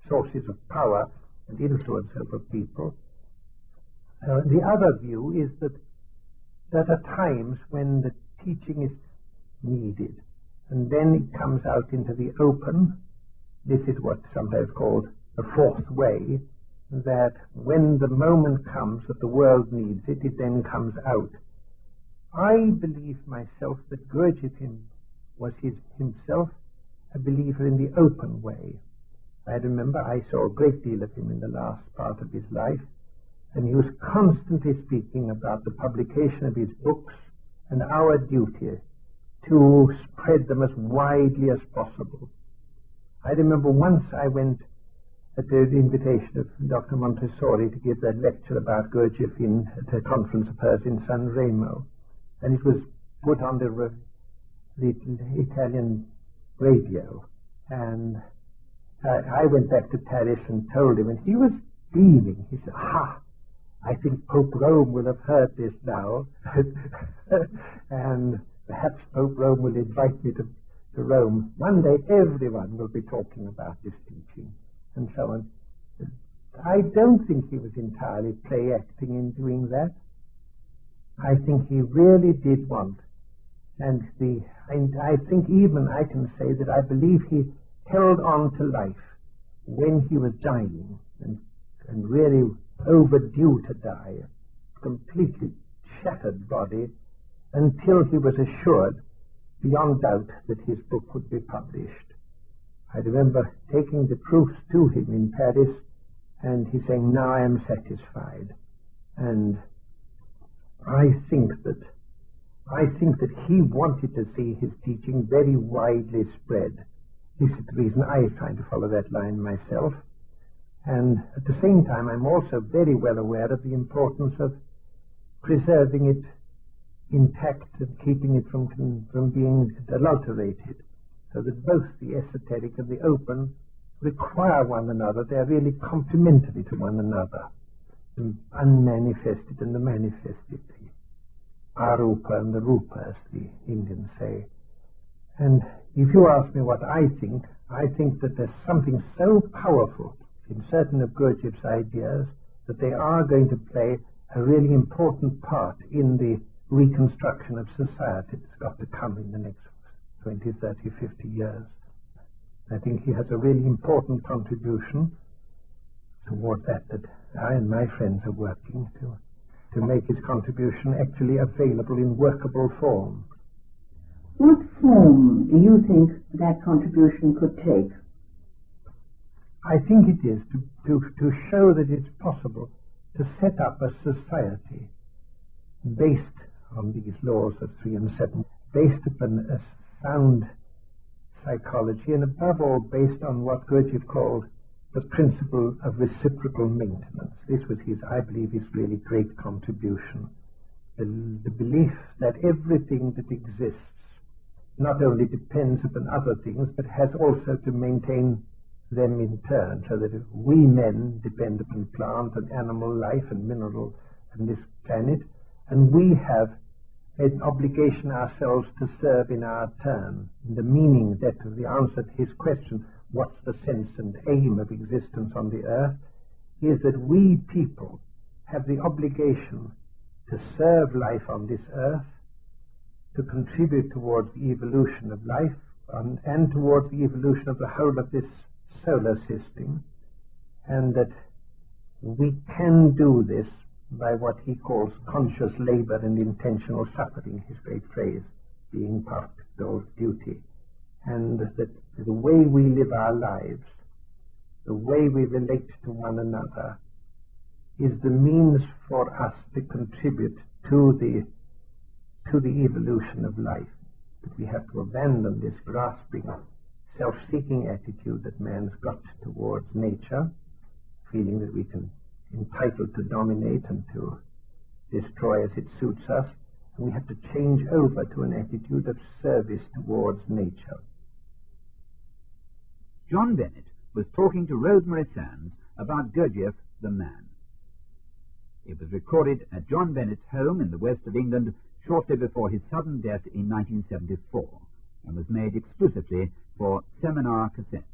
sources of power and influence over people. The other view is that there are times when the teaching is needed, and then it comes out into the open. This is what's sometimes called the fourth way, that when the moment comes that the world needs it, it then comes out. I believe myself that Gurdjieff was himself a believer in the open way. I remember I saw a great deal of him in the last part of his life, and he was constantly speaking about the publication of his books and our duty to spread them as widely as possible. I remember once I went at the invitation of Dr. Montessori to give that lecture about Gurdjieff at a conference of hers in San Remo, and it was put on the Italian radio, and I went back to Paris and told him, and he was beaming. He said, I think Pope Rome will have heard this now, and perhaps Pope Rome will invite me to Rome. One day everyone will be talking about this teaching, and so on. I don't think he was entirely play acting in doing that. I think he really did want, and I think even I can say that I believe he held on to life when he was dying and really overdue to die, completely shattered body, until he was assured beyond doubt that his book would be published. I remember taking the proofs to him in Paris, and he saying, now I am satisfied. And I think that he wanted to see his teaching very widely spread. This is the reason I is trying to follow that line myself. And at the same time, I'm also very well aware of the importance of preserving it intact and keeping it from being adulterated, so that both the esoteric and the open require one another. They're really complementary to one another, the unmanifested and the manifested, the arupa and the rupa, as the Indians say. And if you ask me what I think that there's something so powerful in certain of Gurdjieff's ideas that they are going to play a really important part in the reconstruction of society that's got to come in the next 20, 30, 50 years. I think he has a really important contribution toward that I and my friends are working to make his contribution actually available in workable form. What form do you think that contribution could take? I think it is to show that it's possible to set up a society based on these laws of 3 and 7, based upon a sound psychology, and above all based on what Gurdjieff called the principle of reciprocal maintenance. This was I believe, his really great contribution. The belief that everything that exists not only depends upon other things, but has also to maintain them in turn, so that if we men depend upon plant and animal life and mineral and this planet, and we have an obligation ourselves to serve in our turn. The meaning, that the answer to his question, what's the sense and aim of existence on the earth, is that we people have the obligation to serve life on this earth, to contribute towards the evolution of life, and towards the evolution of the whole of this solar system, and that we can do this by what he calls conscious labor and intentional suffering, his great phrase, being part of duty, and that the way we live our lives, the way we relate to one another, is the means for us to contribute to the evolution of life. That we have to abandon this grasping, self-seeking attitude that man's got towards nature, feeling that we can entitled to dominate and to destroy as it suits us, and we have to change over to an attitude of service towards nature. John Bennett was talking to Rosemary Sands about Gurdjieff the man. It was recorded at John Bennett's home in the west of England shortly before his sudden death in 1974, and was made exclusively for Seminar Cassette.